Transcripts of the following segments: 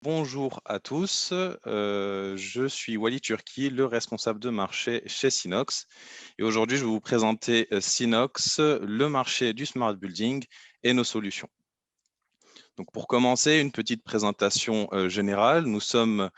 Bonjour à tous, je suis Wally Turki, le responsable de marché chez Sinox. Et aujourd'hui, je vais vous présenter Sinox, le marché du smart building et nos solutions. Donc, pour commencer, une petite présentation générale. Nous sommes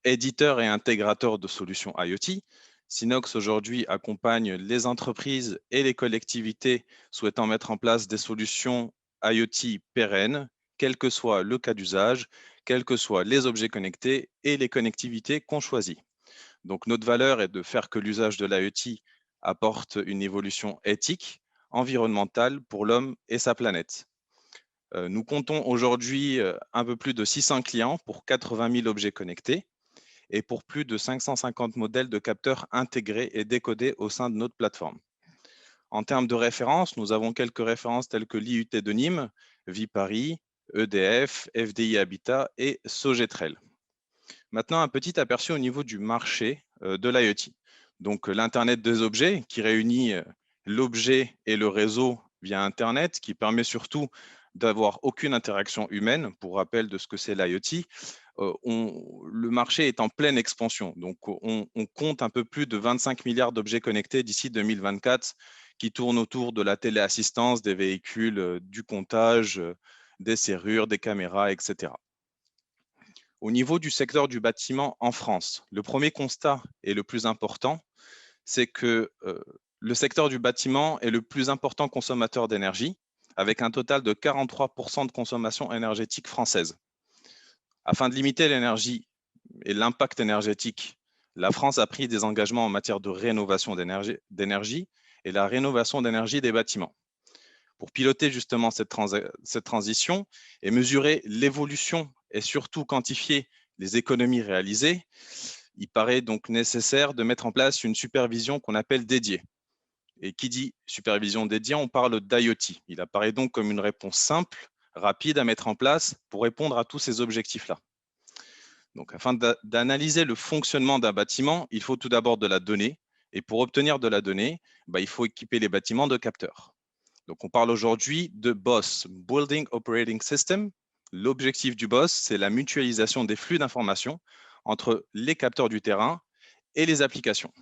éditeurs et intégrateurs de solutions IoT. Sinox aujourd'hui accompagne les entreprises et les collectivités souhaitant mettre en place des solutions IoT pérennes, quel que soit le cas d'usage, quels que soient les objets connectés et les connectivités qu'on choisit. Donc notre valeur est de faire que l'usage de l'IoT apporte une évolution éthique, environnementale pour l'homme et sa planète. Nous comptons aujourd'hui un peu plus de 600 clients pour 80 000 objets connectés et pour plus de 550 modèles de capteurs intégrés et décodés au sein de notre plateforme. En termes de références, nous avons quelques références telles que l'IUT de Nîmes, Viparis, EDF, FDI Habitat et Sogetrel. Maintenant, un petit aperçu au niveau du marché de l'IoT. Donc, l'Internet des objets qui réunit l'objet et le réseau via Internet, qui permet surtout d'avoir aucune interaction humaine, pour rappel de ce que c'est l'IoT. Le marché est en pleine expansion. Donc, on compte un peu plus de 25 milliards d'objets connectés d'ici 2024 qui tournent autour de la téléassistance, des véhicules, du comptage, des serrures, des caméras, etc. Au niveau du secteur du bâtiment en France, le premier constat et le plus important, c'est que le secteur du bâtiment est le plus important consommateur d'énergie, avec un total de 43% de consommation énergétique française. Afin de limiter l'énergie et l'impact énergétique, la France a pris des engagements en matière de rénovation d'énergie et la rénovation d'énergie des bâtiments. Pour piloter justement cette transition et mesurer l'évolution et surtout quantifier les économies réalisées, il paraît donc nécessaire de mettre en place une supervision qu'on appelle dédiée. Et qui dit supervision dédiée, on parle d'IoT. Il apparaît donc comme une réponse simple, rapide à mettre en place pour répondre à tous ces objectifs-là. Donc, afin d'analyser le fonctionnement d'un bâtiment, il faut tout d'abord de la donnée. Et pour obtenir de la donnée, il faut équiper les bâtiments de capteurs. Donc, on parle aujourd'hui de BOSS, Building Operating System. L'objectif du BOSS, c'est la mutualisation des flux d'informations entre les capteurs du terrain et les applications.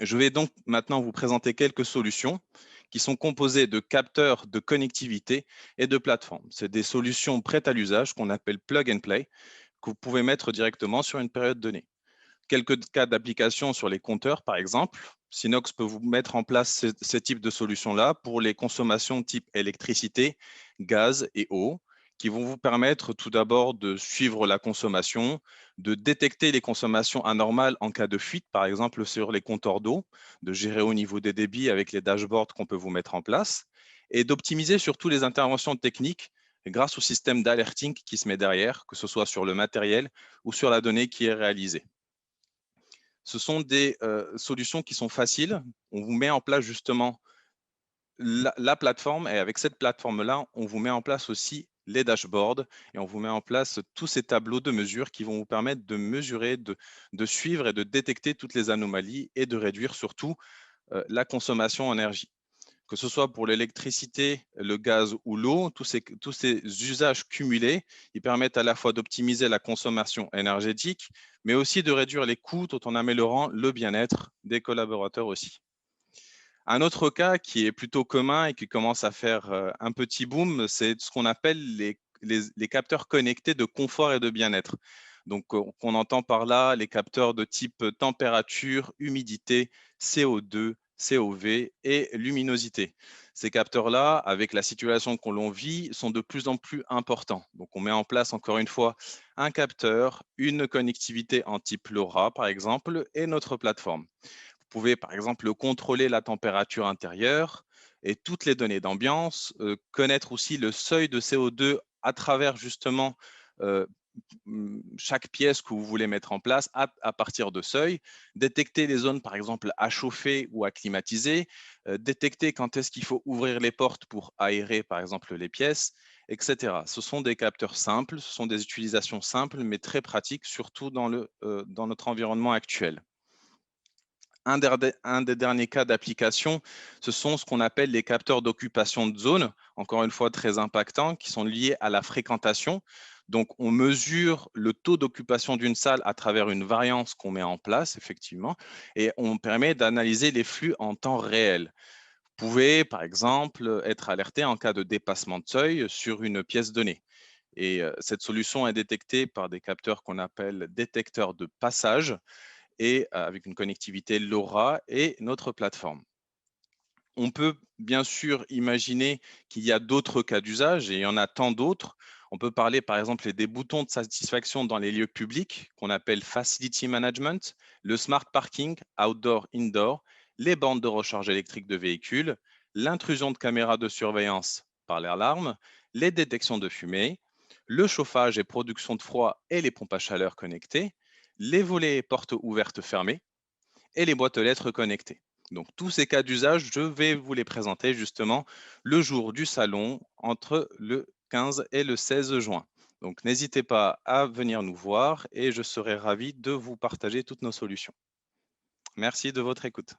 Je vais donc maintenant vous présenter quelques solutions qui sont composées de capteurs de connectivité et de plateformes. C'est des solutions prêtes à l'usage qu'on appelle plug and play, que vous pouvez mettre directement sur une période donnée. Quelques cas d'application sur les compteurs, par exemple. Sinox peut vous mettre en place ce type de solutions-là pour les consommations type électricité, gaz et eau, qui vont vous permettre tout d'abord de suivre la consommation, de détecter les consommations anormales en cas de fuite, par exemple sur les compteurs d'eau, de gérer au niveau des débits avec les dashboards qu'on peut vous mettre en place, et d'optimiser surtout les interventions techniques grâce au système d'alerting qui se met derrière, que ce soit sur le matériel ou sur la donnée qui est réalisée. Ce sont des solutions qui sont faciles. On vous met en place justement la plateforme et avec cette plateforme-là, on vous met en place aussi les dashboards et on vous met en place tous ces tableaux de mesure qui vont vous permettre de mesurer, de suivre et de détecter toutes les anomalies et de réduire surtout la consommation en énergie. Que ce soit pour l'électricité, le gaz ou l'eau, tous ces usages cumulés, ils permettent à la fois d'optimiser la consommation énergétique, mais aussi de réduire les coûts tout en améliorant le bien-être des collaborateurs aussi. Un autre cas qui est plutôt commun et qui commence à faire un petit boom, c'est ce qu'on appelle les capteurs connectés de confort et de bien-être. Donc, on entend par là les capteurs de type température, humidité, CO2, COV et luminosité. Ces capteurs-là, avec la situation que l'on vit, sont de plus en plus importants. Donc, on met en place encore une fois un capteur, une connectivité en type LoRa, par exemple, et notre plateforme. Vous pouvez, par exemple, contrôler la température intérieure et toutes les données d'ambiance, connaître aussi le seuil de CO2 à travers justement euh, chaque pièce que vous voulez mettre en place à partir de seuil, détecter les zones par exemple à chauffer ou à climatiser, détecter quand est-ce qu'il faut ouvrir les portes pour aérer par exemple les pièces, etc. Ce sont des capteurs simples, ce sont des utilisations simples mais très pratiques, surtout dans notre environnement actuel. Un des derniers cas d'application, ce sont ce qu'on appelle les capteurs d'occupation de zone, encore une fois très impactants, qui sont liés à la fréquentation. Donc, on mesure le taux d'occupation d'une salle à travers une variance qu'on met en place, effectivement, et on permet d'analyser les flux en temps réel. Vous pouvez, par exemple, être alerté en cas de dépassement de seuil sur une pièce donnée. Et cette solution est détectée par des capteurs qu'on appelle détecteurs de passage et avec une connectivité LoRa et notre plateforme. On peut bien sûr imaginer qu'il y a d'autres cas d'usage et il y en a tant d'autres. On peut parler par exemple des boutons de satisfaction dans les lieux publics qu'on appelle facility management, le smart parking, outdoor, indoor, les bornes de recharge électrique de véhicules, l'intrusion de caméras de surveillance par l'alarme, les détections de fumée, le chauffage et production de froid et les pompes à chaleur connectées, les volets et portes ouvertes fermées et les boîtes aux lettres connectées. Donc, tous ces cas d'usage, je vais vous les présenter justement le jour du salon entre le 15 et le 16 juin. Donc, n'hésitez pas à venir nous voir et je serai ravi de vous partager toutes nos solutions. Merci de votre écoute.